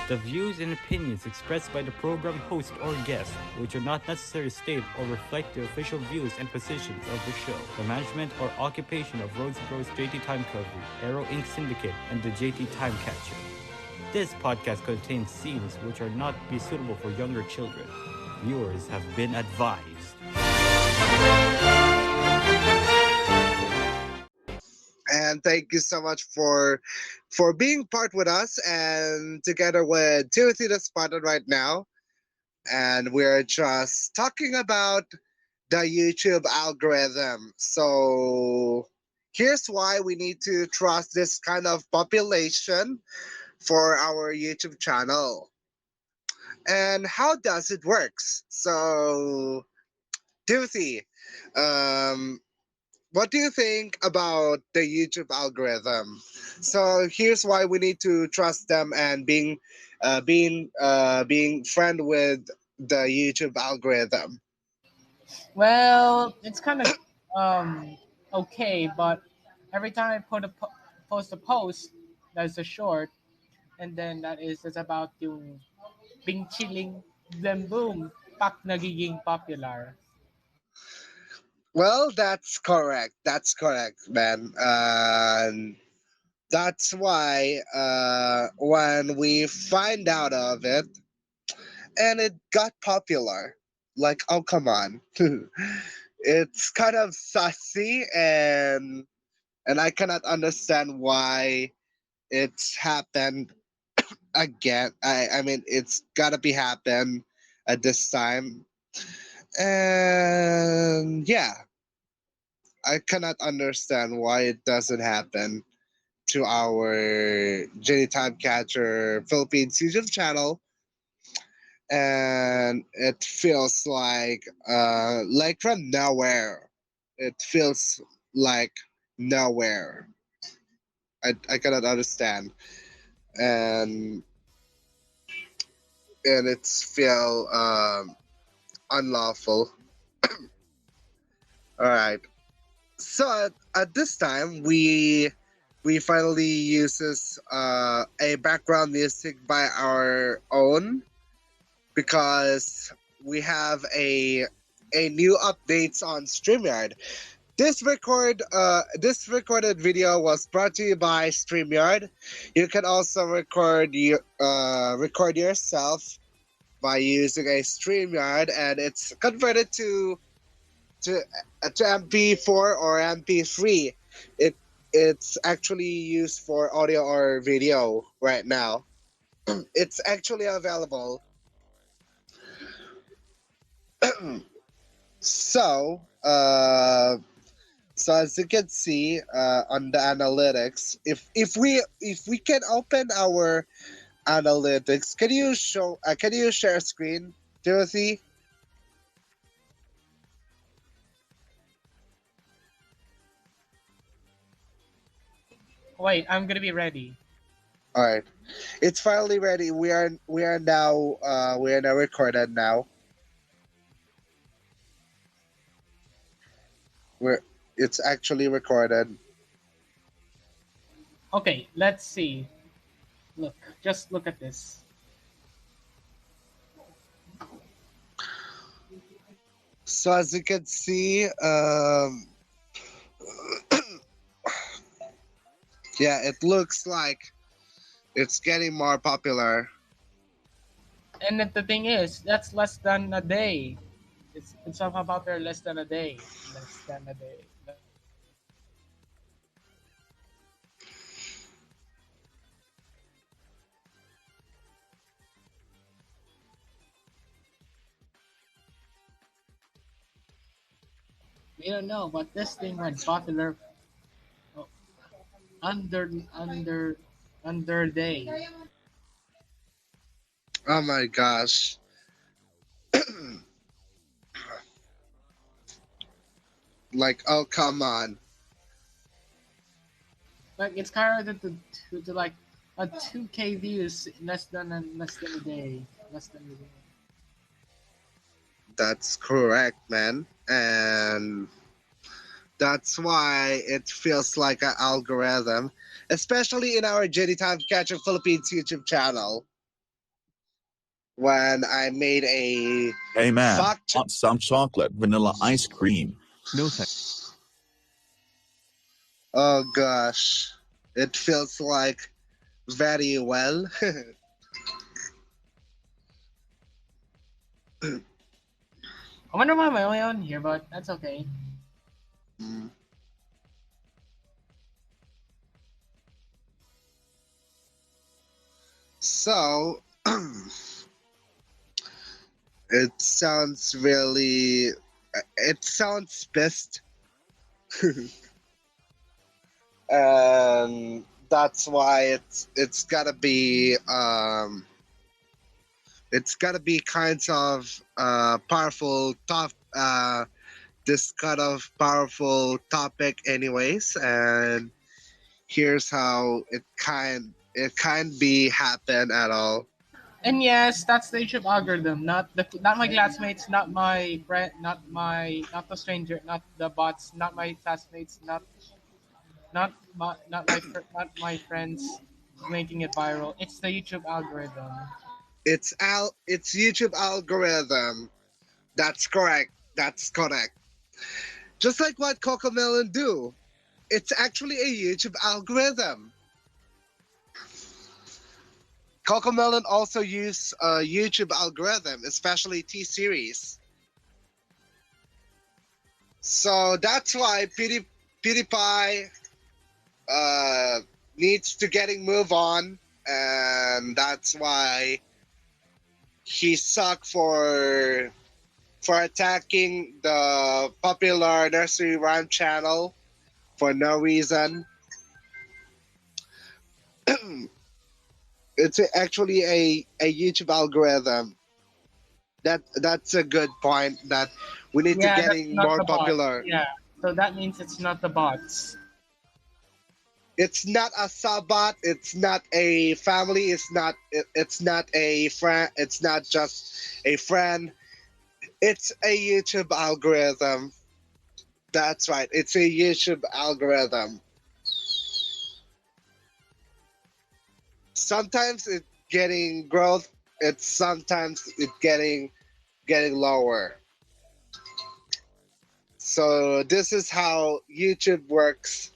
The views and opinions expressed by the program host or guest, which are not necessarily state or reflect the official views and positions of the show, the management or occupation of Rhodes Bros JT Time Covery, Aero Inc. Syndicate, and the JT Time Catcher. This podcast contains scenes which are not be suitable for younger children. Viewers have been advised. And thank you so much for being part with us and together with Timothy the Spartan right now. And we're just talking about the YouTube algorithm. So here's why we need to trust this kind of population for our YouTube channel. And how does it works? So Timothy, um, what do you think about the YouTube algorithm? So here's why we need to trust them and being friend with the YouTube algorithm. Well, it's kind of okay, but every time I post a post, that's a short, and then that's about yung bing chilling, then boom, pak nagiging popular. Well, that's correct. That's correct, man. And that's why when we find out of it and it got popular, like, oh, come on. It's kind of sussy and I cannot understand why it's happened again. I mean, it's gotta be happen at this time. And yeah, I cannot understand why it doesn't happen to our Jenny Time Catcher Philippines YouTube channel. And it feels like from nowhere. It feels like nowhere. I cannot understand. And it's feel unlawful. All right. So at this time, we finally uses a background music by our own because we have a new updates on StreamYard. This recorded video was brought to you by StreamYard. You can also record yourself by using a StreamYard, and it's converted to to MP4 or MP3. It it's actually used for audio or video right now. It's actually available. So, so as you can see on the analytics, if we can open our analytics, can you share screen, Timothy? Wait, I'm gonna be ready. All right, it's finally ready. We are now recorded now. We're It's actually recorded. Okay, let's see. Look, just look at this. So as you can see, yeah, it looks like it's getting more popular. And then the thing is, that's less than a day. It's somehow about there less than a day. Less than a day. We don't know, but this thing went popular oh, under under under a day. Oh my gosh. Like, oh, come on. Like it's kind of to like a 2K views in less than a day. Less than a day. That's correct, man. And that's why it feels like an algorithm, especially in our JD Time Catcher Philippines YouTube channel. when I made a Hey man, fact. want some chocolate vanilla ice cream? No thanks. Oh gosh, it feels like very well. I wonder why am I only on here, but that's okay. So it sounds really. It sounds pissed, and that's why it's gotta be it's gotta be kinds of powerful top this kind of powerful topic anyways, and here's how it can't be happen at all. And yes, that's the YouTube algorithm, not my classmates, not my friend, not the stranger, not the bots, not my classmates, not my friends making it viral. It's the YouTube algorithm. It's YouTube algorithm. That's correct. That's correct. Just like what Cocomelon do. It's actually a YouTube algorithm. Cocomelon also use a YouTube algorithm, especially T series. So that's why PewDiePie uh, needs to getting move on, and that's why he sucked for attacking the popular nursery rhyme channel for no reason. It's actually a YouTube algorithm. That's a good point. That we need to Yeah, that's getting not more the bot. popular. Yeah, so that means it's not the bots. It's not a sabat. It's not a family. It's not a friend. It's not just a friend. It's a YouTube algorithm. That's right. It's a YouTube algorithm. Sometimes it getting growth. It's sometimes it getting lower. So this is how YouTube works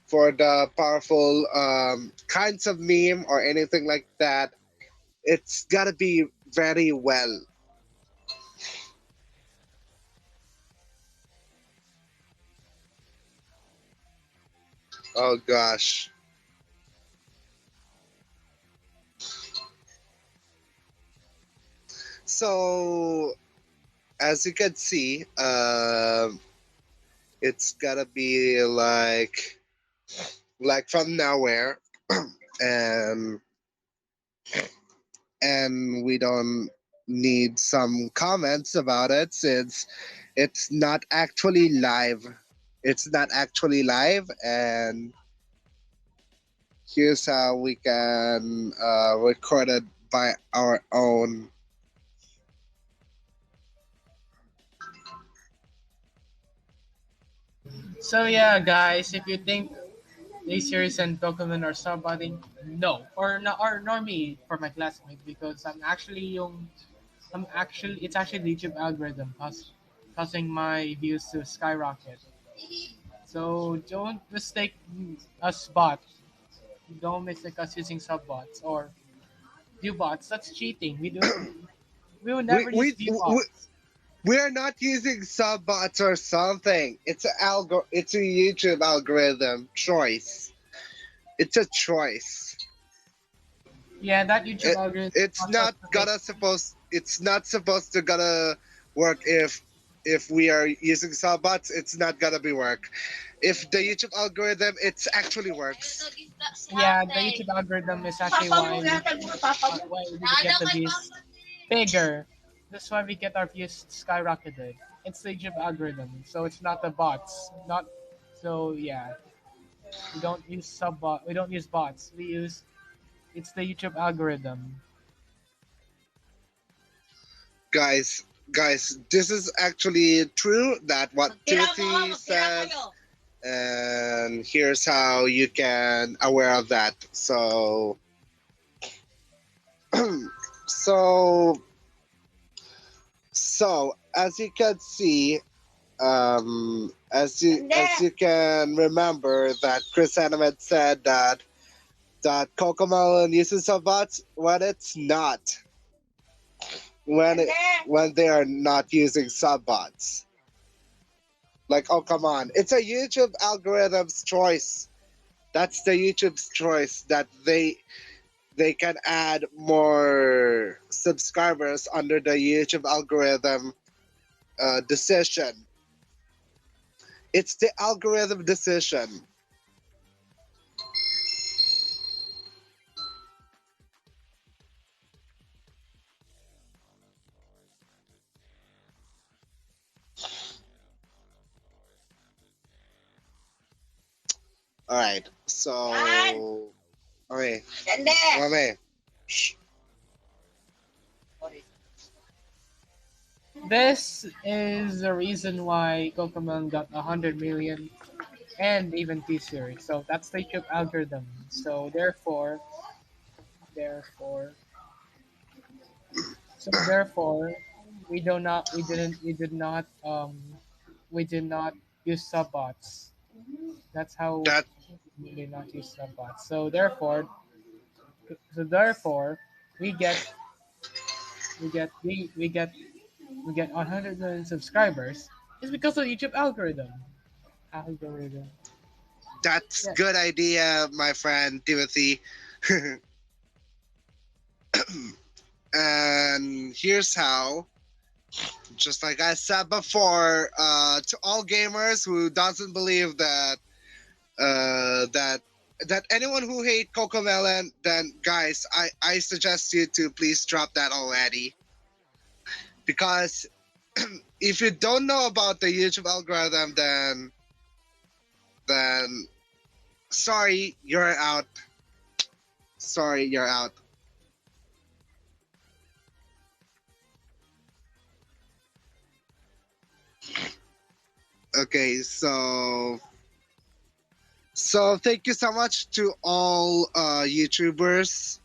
for the powerful kinds of meme or anything like that. It's gotta be very well. Oh gosh. So as you can see, it's gotta be like from nowhere, and we don't need some comments about it since it's not actually live. It's not actually live, and here's how we can record it by our own. So yeah, guys, if you think A-series and Pokemon are somebody, no, or not, or nor me for my classmate because it's actually the YouTube algorithm causing my views to skyrocket. So don't mistake us bot. Don't mistake us using sub bots or view bots. That's cheating. We will We never use we view we, bots. we're not using subbots or something. It's a YouTube algorithm choice. It's a choice. Yeah, that YouTube It, algorithm it's wants us not to think. gonna supposed it's not supposed to gonna work if we are using subbots. It's not gonna be work. If the YouTube algorithm, it's actually works. Yeah, the YouTube algorithm is actually why we get the views bigger. That's why we get our views skyrocketed. It's the YouTube algorithm, so it's not the bots. Not so yeah. We don't use sub bot. We don't use bots. We use it's the YouTube algorithm. Guys, this is actually true that what Timothy says, and here's how you can aware of that. So So, as you can see, as you can remember that Chris Animate said that Cocomelon uses subbots when it's not, when they are not using subbots. Like, oh come on, it's a YouTube algorithm's choice. That's the YouTube's choice that they can add more subscribers under the YouTube algorithm decision. It's the algorithm decision. All right. So, okay. Mame. This is the reason why Pokemon got 100 million and even T-Series. So that's the YouTube algorithm. So therefore, we did not use subbots. That's how That we did not use subbots. So therefore, we get we get we get 100 million subscribers. It's because of YouTube algorithm. Algorithm. that's Yeah. good idea, my friend Timothy. And here's how. Just like I said before, to all gamers who doesn't believe that that anyone who hate Cocomelon, then guys, I suggest you to please drop that already, because if you don't know about the YouTube algorithm, then sorry, you're out. Sorry, you're out. Okay, so thank you so much to all YouTubers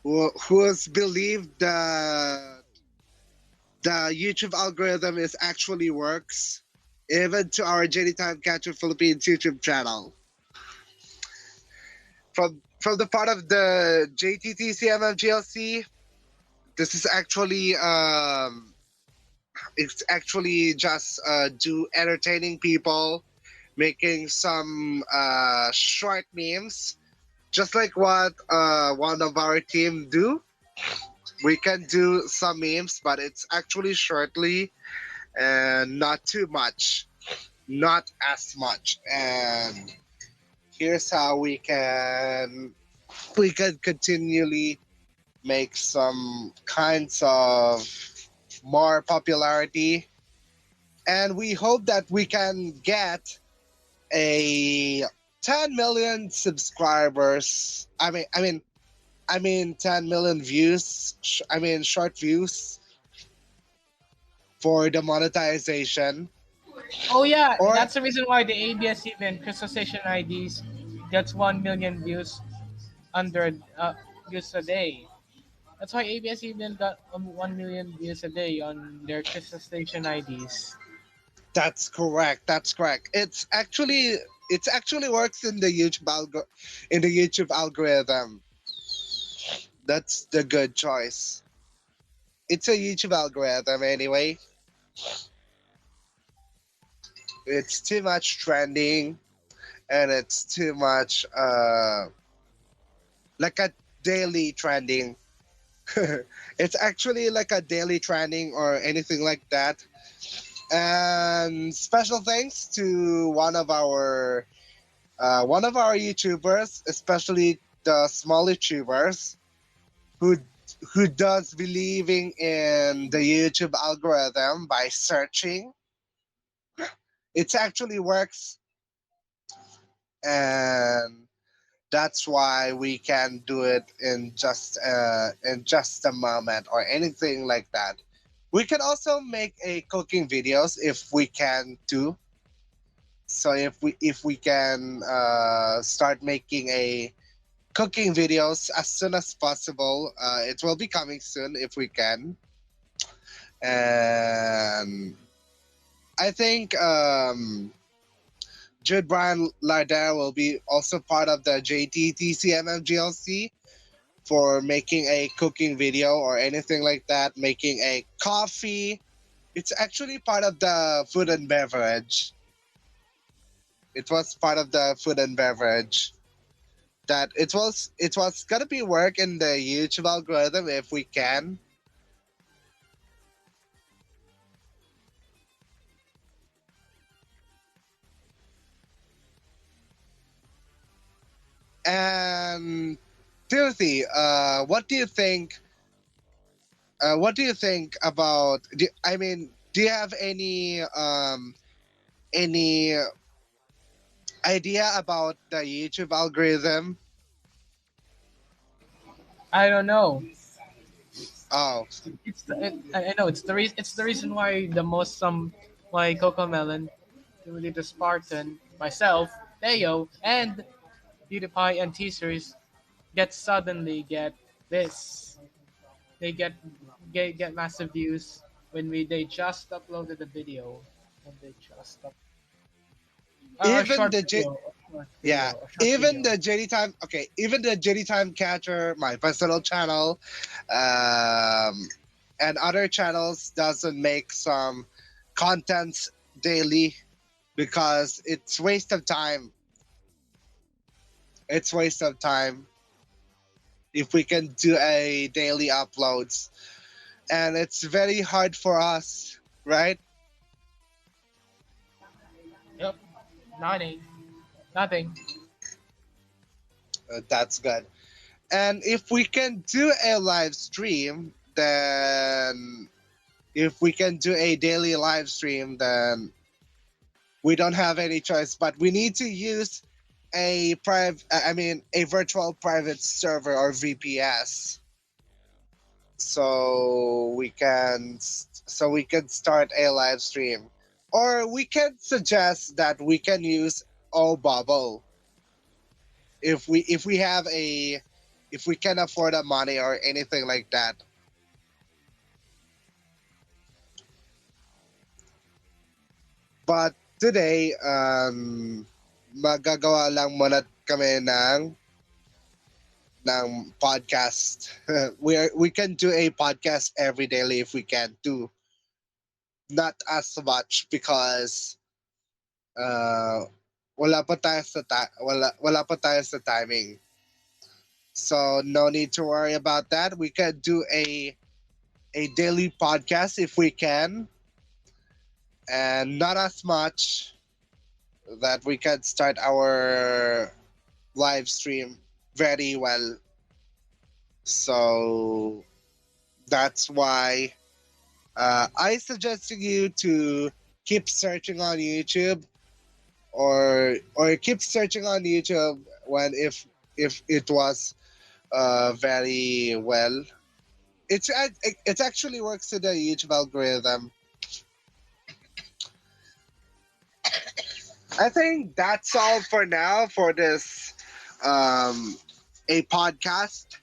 who has believed that the YouTube algorithm is actually works, even to our JD Time Catcher Philippines YouTube channel. From the part of the JTTCMMGLC, this is actually it's actually just do entertaining people, making some short memes, just like what one of our team do. We can do some memes, but it's actually shortly and not too much, not as much. And here's how we can continually make some kinds of more popularity, and we hope that we can get a 10 million subscribers. I mean 10 million views. Short views for the monetization. Oh yeah, Or that's the reason why the ABS event Crystal Station IDs gets 1 million under views a day. That's why ABS even got 1 million views a day on their Crystal Station IDs. that's correct. That's correct. It's actually works in the YouTube algorithm. That's the good choice. It's a YouTube algorithm anyway. It's too much trending, and it's too much like a daily trending. It's actually like a daily trending or anything like that. And special thanks to one of our YouTubers, especially the small YouTubers who who does believing in the YouTube algorithm by searching. It actually works, and that's why we can do it in just a moment or anything like that. We can also make a cooking videos if we can too. So if we can start making cooking videos as soon as possible. It will be coming soon if we can. And I think Jude Brian Lardera will be also part of the JTTCMMGLC for making a cooking video or anything like that, making a coffee. It's actually part of the food and beverage. It was part of the food and beverage that it was gonna be work in the YouTube algorithm if we can. And Timothy, what do you think? What do you think about? I mean, do you have any idea about the YouTube algorithm? I don't know. Oh, I know it's the reason why the most why Coco Melon, Timothy the Spartan, myself, Theo, and PewDiePie and T-Series get this. They get massive views when they just uploaded the video. When they just up, a even short the video, a short yeah, video, a short even video. the JD Time. Okay, even the JD Time Catcher, my personal channel, um, and other channels doesn't make some contents daily because it's waste of time. It's waste of time if we can do a daily uploads, and it's very hard for us, right? Yep, nothing, nothing. That's good. And if we can do a live stream, then if we can do a daily live stream, then we don't have any choice. But we need to use a virtual private server or VPS, so we can start a live stream, or we can suggest that we can use O Bubble if we have a if we can afford the money or anything like that. But today, magagawa lang muna kami ng podcast. We can do a podcast every daily if we can too. Not as much because uh, wala pa tayo sa timing. So no need to worry about that. We can do a daily podcast if we can, and not as much that we can start our live stream very well. So that's why I suggest you to keep searching on YouTube, or keep searching on YouTube when if it was very well. It actually works to the YouTube algorithm. I think that's all for now for this a podcast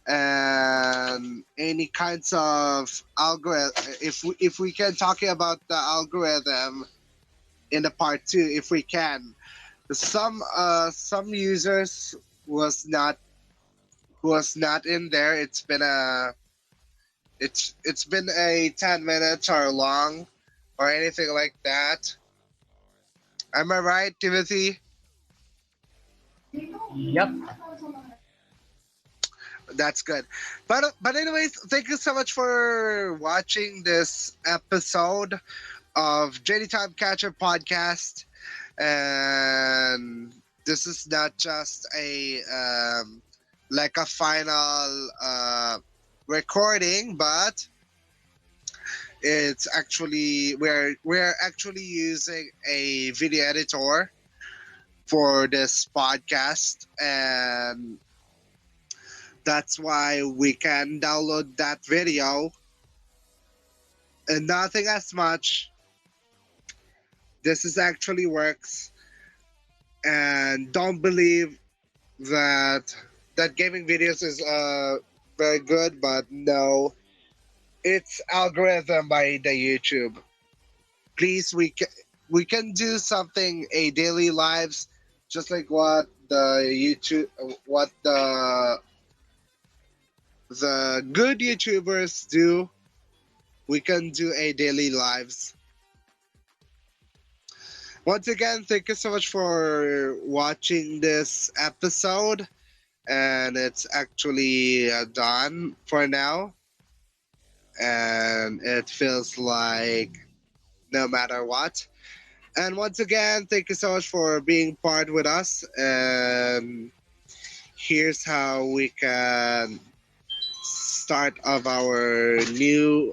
and any kinds of algorithm. If we can talk about the algorithm in the part two, if we can, some users was not in there. It's been a 10 minutes or long or anything like that. Am I right, Timothy? Yep. That's good. But anyways, thank you so much for watching this episode of JD Time Catcher podcast. And this is not just a like a final recording, but it's actually we're actually using a video editor for this podcast, and that's why we can download that video and nothing as much. This is actually works, and don't believe that that gaming videos is very good, but no, it's algorithm by the YouTube. Please, we can do something a daily lives, just like what the YouTube, what the good YouTubers do. We can do a daily lives. Once again, thank you so much for watching this episode, and it's actually done for now. And it feels like no matter what. And once again, thank you so much for being part with us. And here's how we can start of our new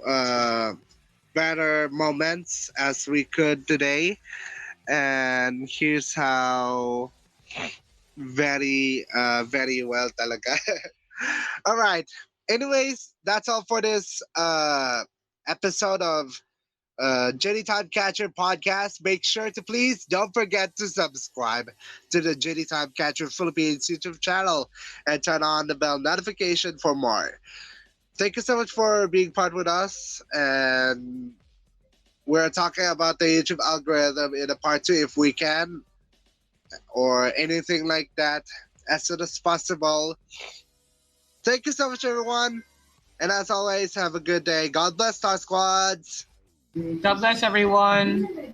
better moments as we could today. And here's how very well talaga. All right. Anyways, that's all for this episode of Jenny Time Catcher podcast. Make sure to please don't forget to subscribe to the Jenny Time Catcher Philippines YouTube channel and turn on the bell notification for more. Thank you so much for being part with us, and we're talking about the YouTube algorithm in a part 2 if we can, or anything like that as soon as possible. Thank you so much, everyone. And as always, have a good day. God bless, Star Squads. God bless everyone.